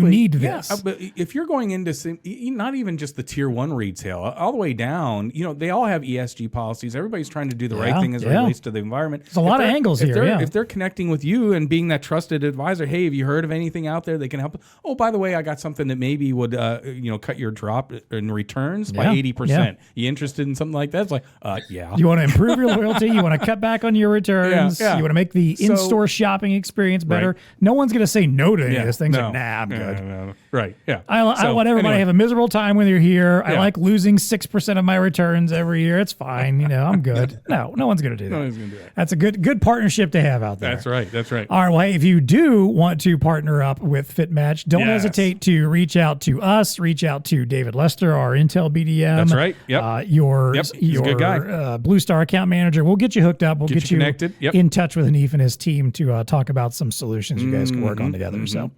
need this. But if you're going into not even just the tier 1 retail, all the way down, they all have ESG policies. Everybody's trying to do the right thing as it relates to the environment. There's a lot of angles here. If they're connecting with you and being that trusted advisor, hey, have you heard of anything out there that can help? Oh, by the way, I got something that maybe would cut your drop in returns by 80%. Yeah. You interested in something like that? It's like, yeah. You want to improve your loyalty. You want to cut back on your returns. You want to make the in-store shopping experience better. Right. No one's going to say no to any of these things. Like, nah, I'm good. No. Right. Yeah. I want everybody to have a miserable time when you're here. I like losing 6% of my returns every year. It's fine. I'm good. No one's going to do that. No one's going to do that. That's a good partnership to have out there. That's right. All right. Well, hey, if you do want to partner up with FitMatch, don't hesitate to reach out to us. Reach out to David Lester, our Intel BDM. That's right. Yep. Your good guy. BlueStar account manager. We'll get you hooked up. We'll get you connected. In touch with Haniff and his team to talk about some solutions you guys can work on together. So.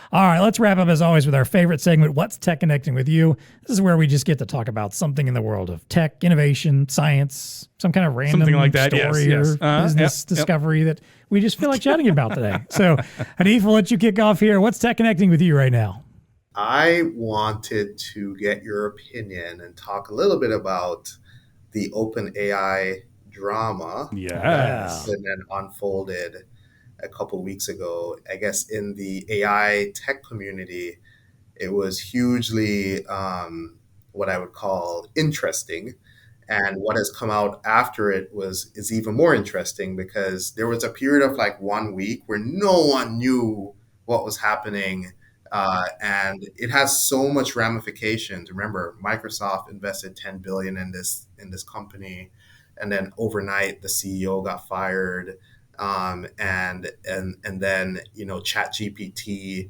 All right, let's wrap up as always with our favorite segment, What's Tech Connecting with You? This is where we just get to talk about something in the world of tech, innovation, science, some kind of random something like that. story or business discovery that we just feel like chatting about today. So, Haniff, we'll let you kick off here. What's Tech Connecting with You right now? I wanted to get your opinion and talk a little bit about the OpenAI drama that then unfolded a couple weeks ago. I guess in the AI tech community, it was hugely what I would call interesting. And what has come out after it is even more interesting, because there was a period of like 1 week where no one knew what was happening. And it has so much ramifications. Remember, Microsoft invested $10 billion in this company, and then overnight the CEO got fired. And then ChatGPT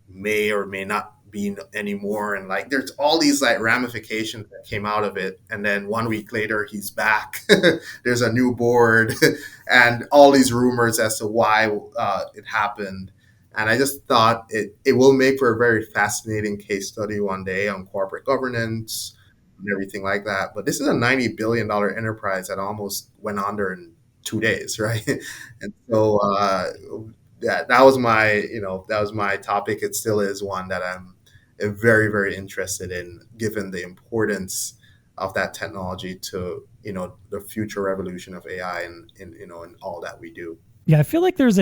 may or may not be anymore, and like there's all these like ramifications that came out of it. And then 1 week later he's back. There's a new board and all these rumors as to why it happened. And I just thought it will make for a very fascinating case study one day on corporate governance and everything like that. But this is a $90 billion enterprise that almost went under in 2 days, right? And so that was my topic. It still is one that I'm very, very interested in, given the importance of that technology to the future revolution of AI and in all that we do. Yeah, I feel like there's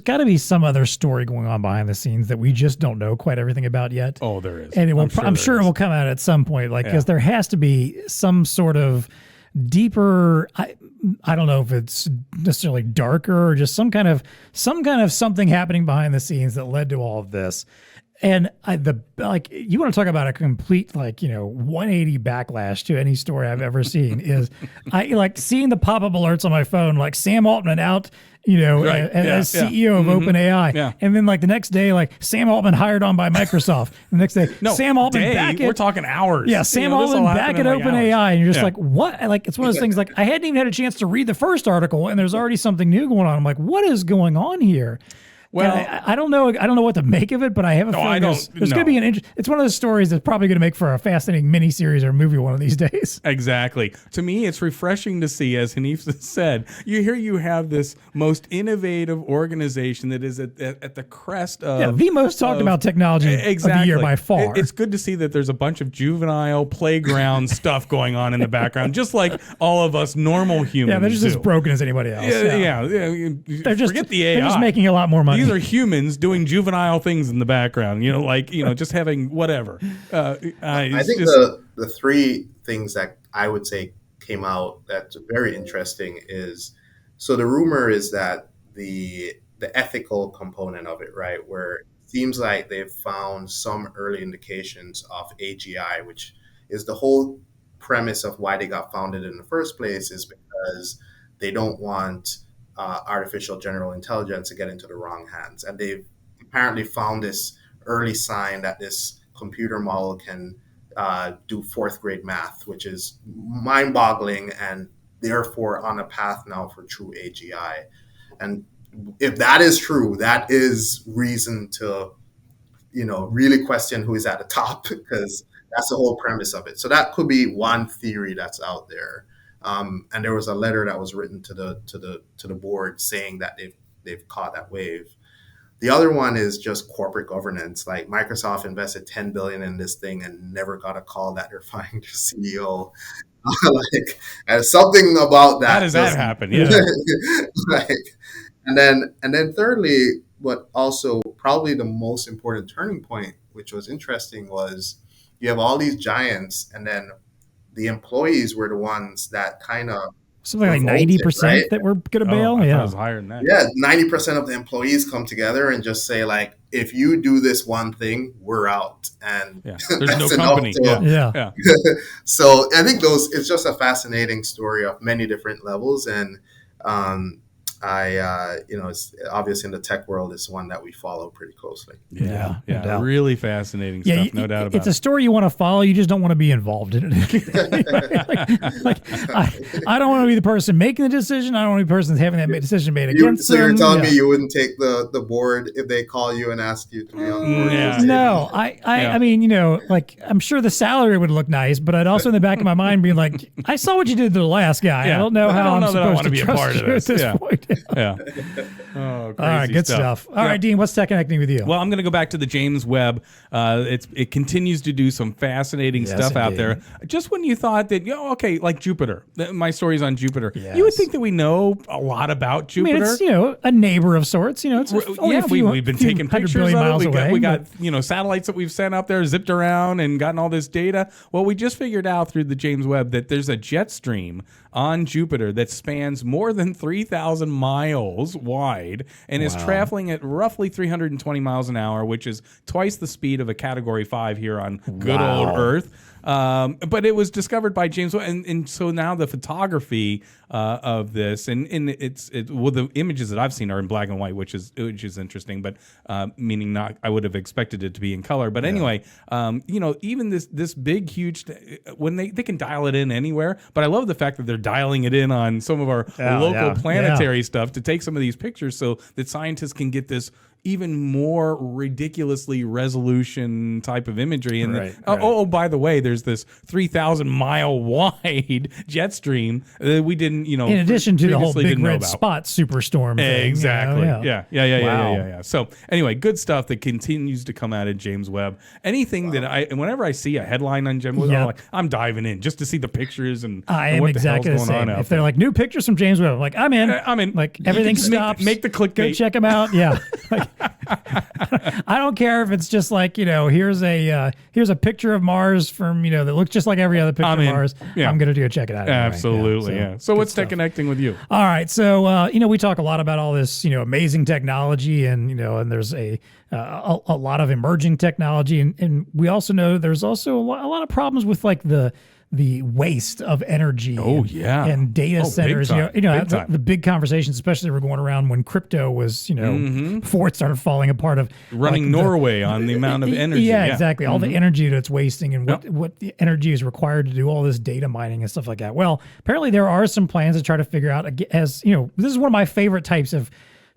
got to be some other story going on behind the scenes that we just don't know quite everything about yet. Oh, there is, and I'm sure it will come out at some point. Like, because there has to be some sort of deeper. I don't know if it's necessarily darker or just some kind of something happening behind the scenes that led to all of this. And you want to talk about a complete 180 backlash to any story I've ever seen is I like seeing the pop-up alerts on my phone, like Sam Altman out, as CEO of OpenAI. Yeah. And then like the next day, like Sam Altman hired on by Microsoft. The next day, Sam Altman back at, we're talking hours. Yeah, Sam Altman back at OpenAI. And you're just like, what? Like, it's one of those things, like I hadn't even had a chance to read the first article and there's already something new going on. I'm like, what is going on here? Well, I don't know. I don't know what to make of it, but I have a feeling there's going to be it's one of those stories that's probably going to make for a fascinating miniseries or movie one of these days. Exactly. To me, it's refreshing to see, as Haniff said, you have this most innovative organization that is at the crest of the most talked about technology of the year by far. It's good to see that there's a bunch of juvenile playground stuff going on in the background, just like all of us normal humans. Yeah, they're just as broken as anybody else. Forget the AI. They're just making a lot more money. These are humans doing juvenile things in the background, just having whatever. I think the three things that I would say came out that's very interesting is, so the rumor is that the ethical component of it, right, where it seems like they've found some early indications of AGI, which is the whole premise of why they got founded in the first place, is because they don't want artificial general intelligence to get into the wrong hands. And they've apparently found this early sign that this computer model can do fourth grade math, which is mind boggling, and therefore on a path now for true AGI. And if that is true, that is reason to, really question who is at the top, because that's the whole premise of it. So that could be one theory that's out there. And there was a letter that was written to the board saying that they've caught that wave. The other one is just corporate governance. Like Microsoft invested $10 billion in this thing and never got a call that they're firing their CEO. And something about that. How does that happen? Yeah. And then thirdly, but also probably the most important turning point, which was interesting, was you have all these giants, and then the employees were the ones that kind of something like 90%, right? That we're going to bail. I thought it was higher than that. Yeah, 90% of the employees come together and just say, like, if you do this one thing, we're out. And there's no company. Yeah. So I think it's just a fascinating story of many different levels. And it's obviously in the tech world, it's one that we follow pretty closely. Yeah. Really fascinating stuff, no doubt about it. It's a story you want to follow. You just don't want to be involved in it. I don't want to be the person making the decision. I don't want to be the person having that decision made against them. So you're telling me you wouldn't take the board if they call you and ask you to be on the board? No, I mean, I'm sure the salary would look nice, but I'd also in the back of my mind be like, I saw what you did to the last guy. I don't know how I'm supposed to be a part of this. At this point. Yeah. Oh, crazy. All right, good stuff. All right, Dean, what's tech connecting with you? Well, I'm going to go back to the James Webb. It continues to do some fascinating stuff out there. Just when you thought that, like Jupiter. My story's on Jupiter. Yes. You would think that we know a lot about Jupiter. I mean, it's a neighbor of sorts. It's we've been taking pictures of it. We got but satellites that we've sent up there, zipped around, and gotten all this data. Well, we just figured out through the James Webb that there's a jet stream on Jupiter that spans more than 3,000 miles wide and is traveling at roughly 320 miles an hour, which is twice the speed of a Category 5 here on good old Earth. But it was discovered by James Webb, and so now the photography of this, and the images that I've seen are in black and white, which is interesting, but meaning not I would have expected it to be in color. But anyway, even this big huge when they can dial it in anywhere. But I love the fact that they're dialing it in on some of our local planetary stuff to take some of these pictures so that scientists can get this even more ridiculously resolution type of imagery. And oh, by the way, there's this 3,000 mile wide jet stream that we didn't, in addition to the whole big red spot superstorm thing. Exactly. Yeah. So anyway, good stuff that continues to come out of James Webb. Anything that whenever I see a headline on James Webb, I'm diving in just to see the pictures and what the hell's going on out If they're like new pictures from James Webb, I'm like, I'm in. Like everything stops. Make the clickbait. Go check them out. Yeah. I don't care if it's just like, here's a picture of Mars from, that looks just like every other picture of Mars. Yeah. I'm going to go check it out. Anyway. Absolutely. So what's tech connecting with you? All right. So, we talk a lot about all this, amazing technology and, and there's a lot of emerging technology. And we also know there's also a lot of problems with like the waste of energy and data centers. The big conversations, especially were going around when crypto was, before it started falling apart of running Norway on the amount of energy. Yeah, exactly. All the energy that's wasting and what the energy is required to do all this data mining and stuff like that. Well, apparently there are some plans to try to figure out, this is one of my favorite types of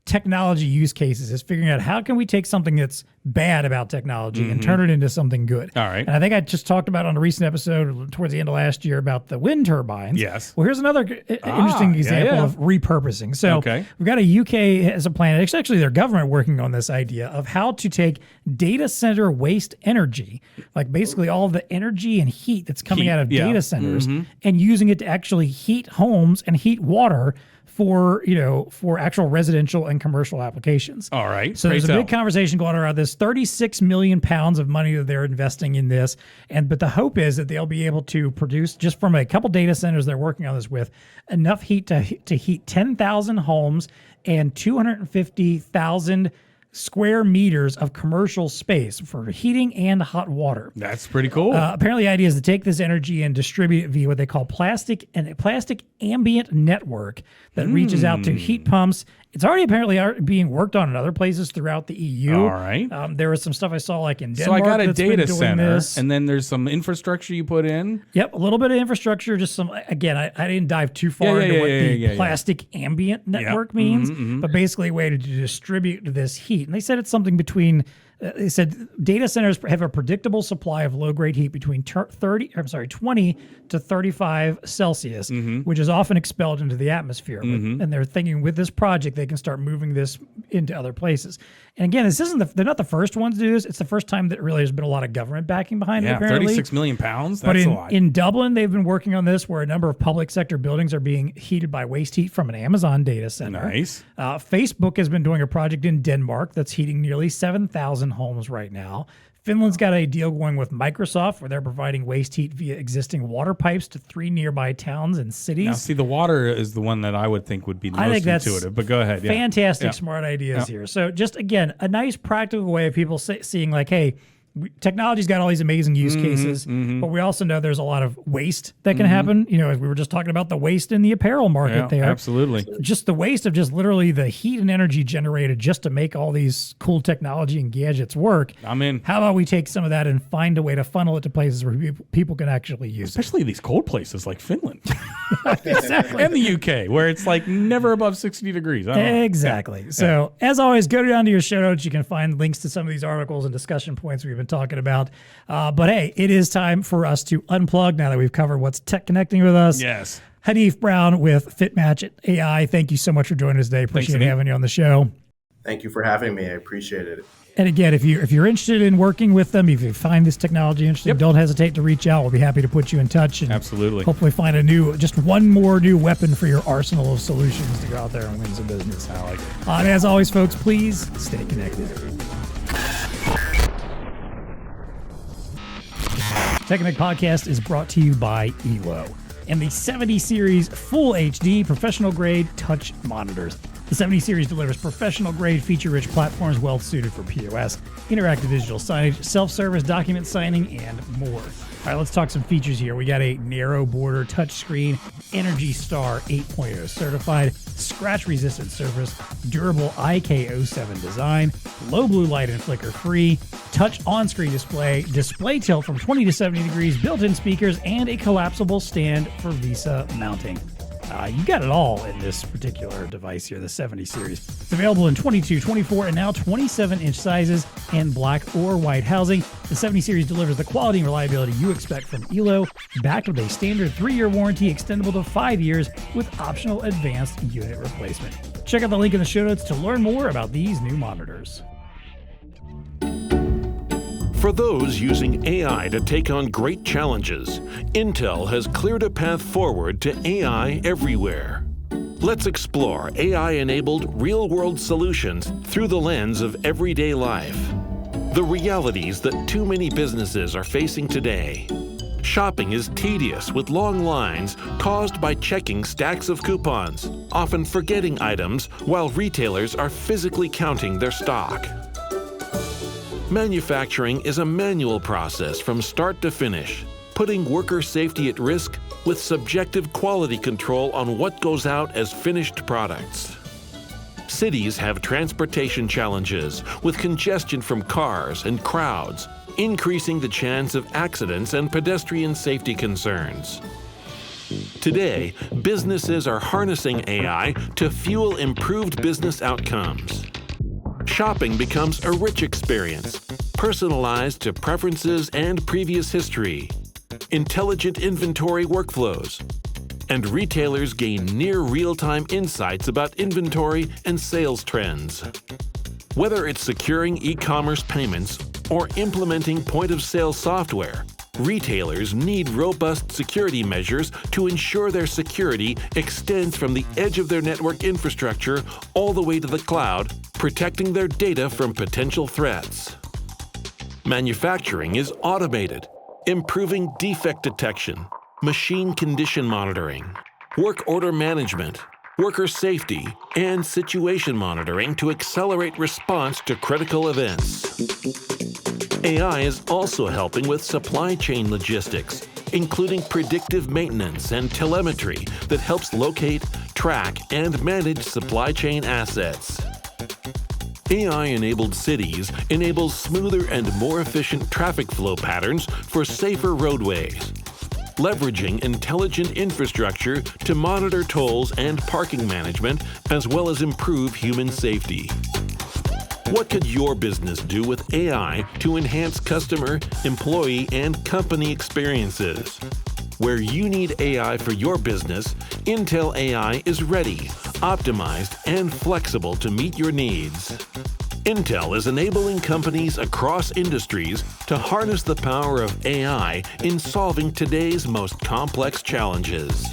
technology use cases, is figuring out how can we take something that's bad about technology and turn it into something good. All right. And I think I just talked about on a recent episode towards the end of last year about the wind turbines. Yes. Well, here's another interesting example of repurposing. So we've got a UK as a plan. It's actually their government working on this idea of how to take data center waste energy, like basically all of the energy and heat that's coming out of data centers, and using it to actually heat homes and heat water for actual residential and commercial applications. All right. So there's a big conversation going around this. 36 million pounds of money that they're investing in this, but the hope is that they'll be able to produce, just from a couple data centers they're working on this with, enough heat to heat 10,000 homes and 250,000 square meters of commercial space for heating and hot water. That's pretty cool. Apparently, the idea is to take this energy and distribute it via what they call plastic ambient network that reaches out to heat pumps. It's already apparently being worked on in other places throughout the EU. All right. There was some stuff I saw like in So Denmark. I got a that's been data doing center, this. and then there's some infrastructure you put in. Yep, a little bit of infrastructure. Just some. Again, I didn't dive too far into what the plastic ambient network means, but basically a way to distribute this heat. And they said it's something between. They said data centers have a predictable supply of low-grade heat between 20 to 35 Celsius, which is often expelled into the atmosphere. And they're thinking with this project, they can start moving this into other places. And again, this isn't they're not the first ones to do this. It's the first time that really there's been a lot of government backing behind it, apparently. 36 million pounds? But That's a lot. in Dublin, they've been working on this where a number of public sector buildings are being heated by waste heat from an Amazon data center. Nice. Facebook has been doing a project in Denmark that's heating nearly 7,000 homes right now. Finland's got a deal going with Microsoft where they're providing waste heat via existing water pipes to 3 nearby towns and cities. Now, see, the water is the one that I would think would be the I most think that's intuitive, but go ahead. Fantastic, smart ideas here. So just, again, a nice practical way of people seeing like, hey, technology's got all these amazing use cases, but we also know there's a lot of waste that can happen. You know, as we were just talking about the waste in the apparel market there. Absolutely. Just the waste of just literally the heat and energy generated just to make all these cool technology and gadgets work. I'm in. How about we take some of that and find a way to funnel it to places where people can actually use it? Especially these cold places like Finland. Exactly. And the UK, where it's like never above 60 degrees. I don't know. Exactly. So, as always, go down to your show notes. You can find links to some of these articles and discussion points we've been talking about. But hey, it is time for us to unplug now that we've covered what's tech connecting with us. Yes. Haniff Brown with FitMatch AI. Thank you so much for joining us today. Appreciate having you on the show. Thank you for having me. I appreciate it. And again, if you're interested in working with them, if you find this technology interesting, don't hesitate to reach out. We'll be happy to put you in touch and absolutely hopefully find just one more new weapon for your arsenal of solutions to go out there and win some business. I like it. And as always, folks, please stay connected. TEConnect Podcast is brought to you by ELO and the 70 Series Full HD Professional Grade Touch Monitors. The 70 Series delivers professional-grade, feature-rich platforms well-suited for POS, interactive digital signage, self-service document signing, and more. All right, let's talk some features here. We got a narrow border touchscreen, Energy Star 8.0 certified, scratch-resistant surface, durable IK07 design, low blue light and flicker-free, touch on-screen display tilt from 20 to 70 degrees, built-in speakers, and a collapsible stand for Visa mounting. You got it all in this particular device here, the 70 series. It's available in 22, 24, and now 27-inch sizes and black or white housing. The 70 series delivers the quality and reliability you expect from ELO, backed with a standard 3-year warranty extendable to 5 years with optional advanced unit replacement. Check out the link in the show notes to learn more about these new monitors. For those using AI to take on great challenges, Intel has cleared a path forward to AI everywhere. Let's explore AI-enabled real-world solutions through the lens of everyday life. The realities that too many businesses are facing today. Shopping is tedious with long lines caused by checking stacks of coupons, often forgetting items while retailers are physically counting their stock. Manufacturing is a manual process from start to finish, putting worker safety at risk with subjective quality control on what goes out as finished products. Cities have transportation challenges with congestion from cars and crowds, increasing the chance of accidents and pedestrian safety concerns. Today, businesses are harnessing AI to fuel improved business outcomes. Shopping becomes a rich experience, personalized to preferences and previous history, intelligent inventory workflows, and retailers gain near real-time insights about inventory and sales trends. Whether it's securing e-commerce payments or implementing point-of-sale software, retailers need robust security measures to ensure their security extends from the edge of their network infrastructure all the way to the cloud, protecting their data from potential threats. Manufacturing is automated, improving defect detection, machine condition monitoring, work order management, worker safety, and situation monitoring to accelerate response to critical events. AI is also helping with supply chain logistics, including predictive maintenance and telemetry that helps locate, track, and manage supply chain assets. AI-enabled cities enables smoother and more efficient traffic flow patterns for safer roadways, leveraging intelligent infrastructure to monitor tolls and parking management, as well as improve human safety. What could your business do with AI to enhance customer, employee, and company experiences? Where you need AI for your business, Intel AI is ready, optimized, and flexible to meet your needs. Intel is enabling companies across industries to harness the power of AI in solving today's most complex challenges.